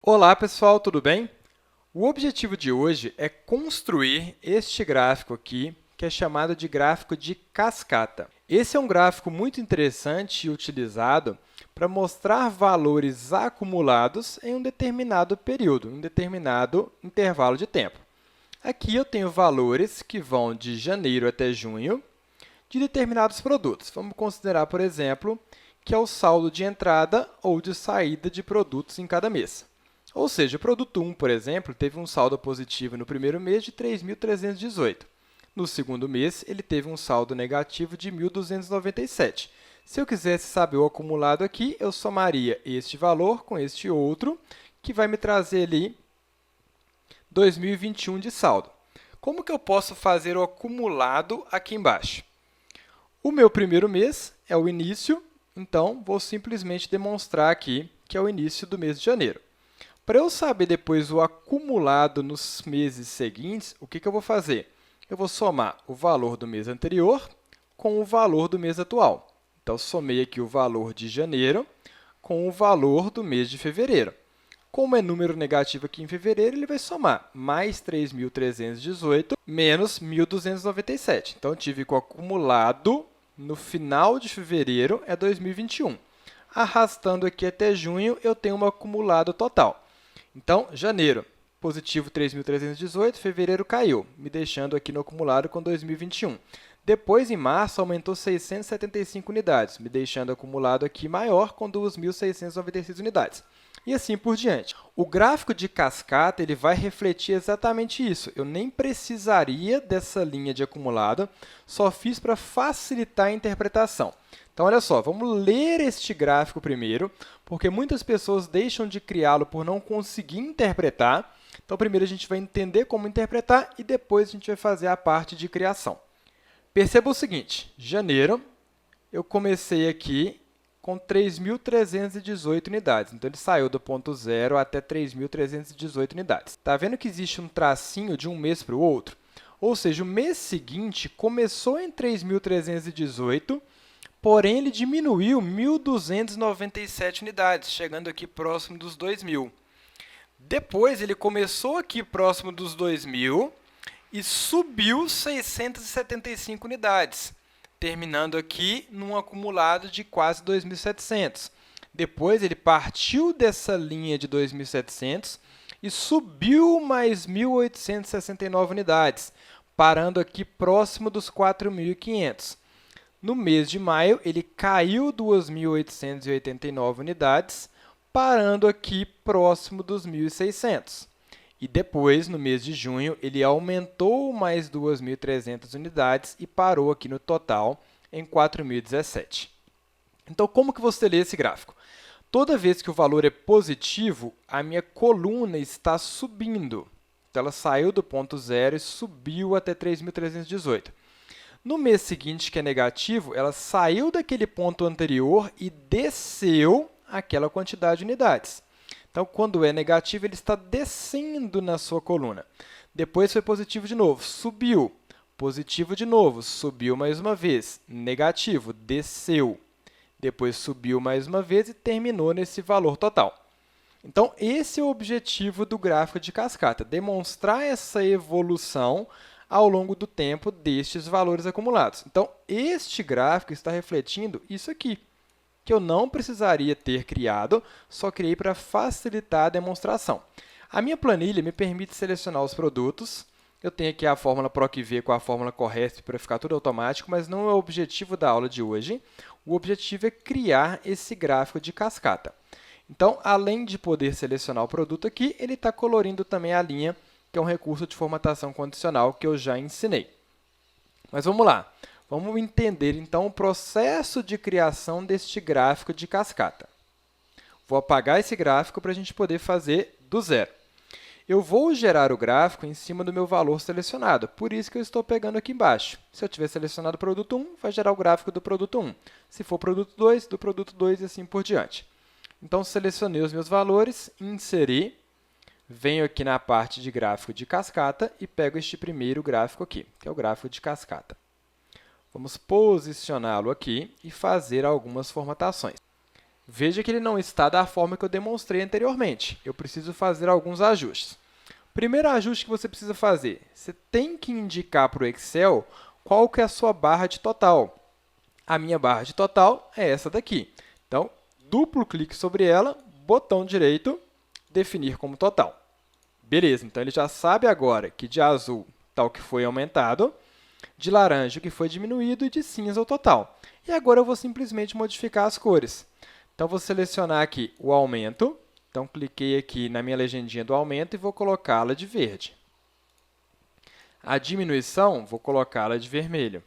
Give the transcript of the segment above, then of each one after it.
Olá, pessoal, tudo bem? O objetivo de hoje é construir este gráfico aqui, que é chamado de gráfico de cascata. Esse é um gráfico muito interessante e utilizado para mostrar valores acumulados em um determinado período, em um determinado intervalo de tempo. Aqui eu tenho valores que vão de janeiro até junho de determinados produtos. Vamos considerar, por exemplo, que é o saldo de entrada ou de saída de produtos em cada mês. Ou seja, o produto 1, por exemplo, teve um saldo positivo no primeiro mês de 3.318. No segundo mês, ele teve um saldo negativo de 1.297. Se eu quisesse saber o acumulado aqui, eu somaria este valor com este outro, que vai me trazer ali 2021 de saldo. Como que eu posso fazer o acumulado aqui embaixo? O meu primeiro mês é o início, então vou simplesmente demonstrar aqui que é o início do mês de janeiro. Para eu saber depois o acumulado nos meses seguintes, o que eu vou fazer? Eu vou somar o valor do mês anterior com o valor do mês atual. Então, somei aqui o valor de janeiro com o valor do mês de fevereiro. Como é número negativo aqui em fevereiro, ele vai somar mais 3.318 menos 1.297. Então, eu tive que o acumulado no final de fevereiro é 2021. Arrastando aqui até junho, eu tenho um acumulado total. Então, janeiro, positivo 3.318, fevereiro caiu, me deixando aqui no acumulado com 2021. Depois, em março, aumentou 675 unidades, me deixando acumulado aqui maior com 2.696 unidades. E assim por diante. O gráfico de cascata ele vai refletir exatamente isso. Eu nem precisaria dessa linha de acumulado, só fiz para facilitar a interpretação. Então, olha só, vamos ler este gráfico primeiro, porque muitas pessoas deixam de criá-lo por não conseguir interpretar. Então, primeiro a gente vai entender como interpretar e depois a gente vai fazer a parte de criação. Perceba o seguinte, janeiro, eu comecei aqui com 3.318 unidades. Então, ele saiu do ponto zero até 3.318 unidades. Está vendo que existe um tracinho de um mês para o outro? Ou seja, o mês seguinte começou em 3.318, porém, ele diminuiu 1.297 unidades, chegando aqui próximo dos 2.000. Depois, ele começou aqui próximo dos 2.000 e subiu 675 unidades, terminando aqui num acumulado de quase 2.700. Depois, ele partiu dessa linha de 2.700 e subiu mais 1.869 unidades, parando aqui próximo dos 4.500. No mês de maio, ele caiu 2.889 unidades, parando aqui próximo dos 1.600. E depois, no mês de junho, ele aumentou mais 2.300 unidades e parou aqui no total em 4.017. Então, como que você lê esse gráfico? Toda vez que o valor é positivo, a minha coluna está subindo. Então, ela saiu do ponto zero e subiu até 3.318. No mês seguinte, que é negativo, ela saiu daquele ponto anterior e desceu aquela quantidade de unidades. Então, quando é negativo, ele está descendo na sua coluna. Depois foi positivo de novo, subiu. Positivo de novo, subiu mais uma vez. Negativo, desceu. Depois subiu mais uma vez e terminou nesse valor total. Então, esse é o objetivo do gráfico de cascata, demonstrar essa evolução ao longo do tempo destes valores acumulados. Então, este gráfico está refletindo isso aqui, que eu não precisaria ter criado, só criei para facilitar a demonstração. A minha planilha me permite selecionar os produtos. Eu tenho aqui a fórmula PROC-V com a fórmula CORRESP para ficar tudo automático, mas não é o objetivo da aula de hoje. O objetivo é criar esse gráfico de cascata. Então, além de poder selecionar o produto aqui, ele está colorindo também a linha, que é um recurso de formatação condicional que eu já ensinei. Mas vamos lá. Vamos entender, então, o processo de criação deste gráfico de cascata. Vou apagar esse gráfico para a gente poder fazer do zero. Eu vou gerar o gráfico em cima do meu valor selecionado, por isso que eu estou pegando aqui embaixo. Se eu tiver selecionado o produto 1, vai gerar o gráfico do produto 1. Se for produto 2, do produto 2 e assim por diante. Então, selecionei os meus valores, inseri, venho aqui na parte de gráfico de cascata e pego este primeiro gráfico aqui, que é o gráfico de cascata. Vamos posicioná-lo aqui e fazer algumas formatações. Veja que ele não está da forma que eu demonstrei anteriormente. Eu preciso fazer alguns ajustes. Primeiro ajuste que você precisa fazer, você tem que indicar para o Excel qual que é a sua barra de total. A minha barra de total é essa daqui. Então, duplo clique sobre ela, botão direito, definir como total. Beleza, então ele já sabe agora que de azul está o que foi aumentado, de laranja o que foi diminuído e de cinza o total. E agora eu vou simplesmente modificar as cores. Então, vou selecionar aqui o aumento. Então, cliquei aqui na minha legendinha do aumento e vou colocá-la de verde. A diminuição, vou colocá-la de vermelho.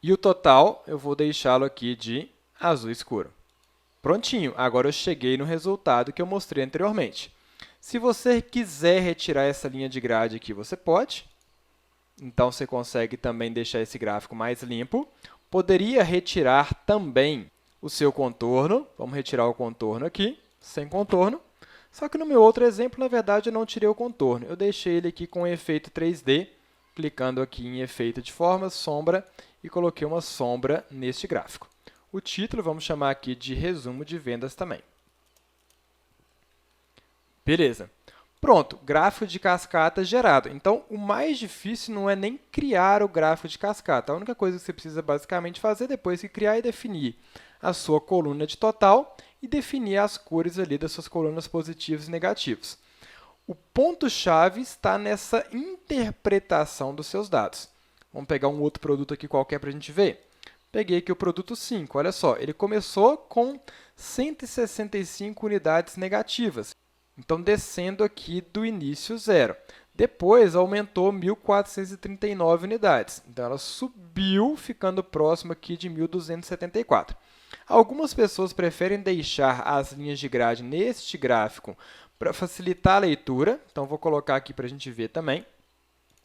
E o total, eu vou deixá-lo aqui de azul escuro. Prontinho, agora eu cheguei no resultado que eu mostrei anteriormente. Se você quiser retirar essa linha de grade aqui, você pode. Então, você consegue também deixar esse gráfico mais limpo. Poderia retirar também o seu contorno. Vamos retirar o contorno aqui, sem contorno. Só que no meu outro exemplo, na verdade, eu não tirei o contorno. Eu deixei ele aqui com efeito 3D, clicando aqui em efeito de forma, sombra, e coloquei uma sombra neste gráfico. O título, vamos chamar aqui de resumo de vendas também. Beleza. Pronto, gráfico de cascata gerado. Então, o mais difícil não é nem criar o gráfico de cascata. A única coisa que você precisa basicamente fazer depois é criar e definir a sua coluna de total e definir as cores ali das suas colunas positivos e negativos. O ponto-chave está nessa interpretação dos seus dados. Vamos pegar um outro produto aqui qualquer para a gente ver. Peguei aqui o produto 5. Olha só, ele começou com 165 unidades negativas. Então, descendo aqui do início, 0. Depois, aumentou 1.439 unidades. Então, ela subiu, ficando próximo aqui de 1.274. Algumas pessoas preferem deixar as linhas de grade neste gráfico para facilitar a leitura. Então, vou colocar aqui para a gente ver também.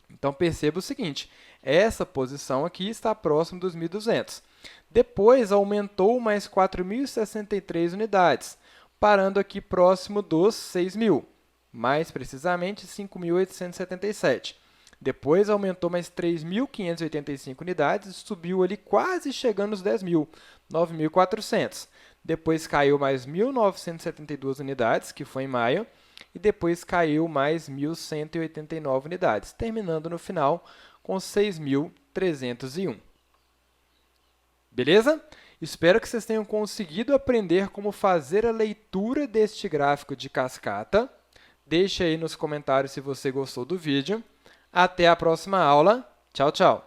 Então, perceba o seguinte, essa posição aqui está próximo dos 1.200. Depois, aumentou mais 4.063 unidades, parando aqui próximo dos 6.000, mais precisamente 5.877. Depois, aumentou mais 3.585 unidades, subiu ali quase chegando aos 10.000, 9.400. Depois, caiu mais 1.972 unidades, que foi em maio, e depois caiu mais 1.189 unidades, terminando no final com 6.301. Beleza? Espero que vocês tenham conseguido aprender como fazer a leitura deste gráfico de cascata. Deixe aí nos comentários se você gostou do vídeo. Até a próxima aula. Tchau, tchau!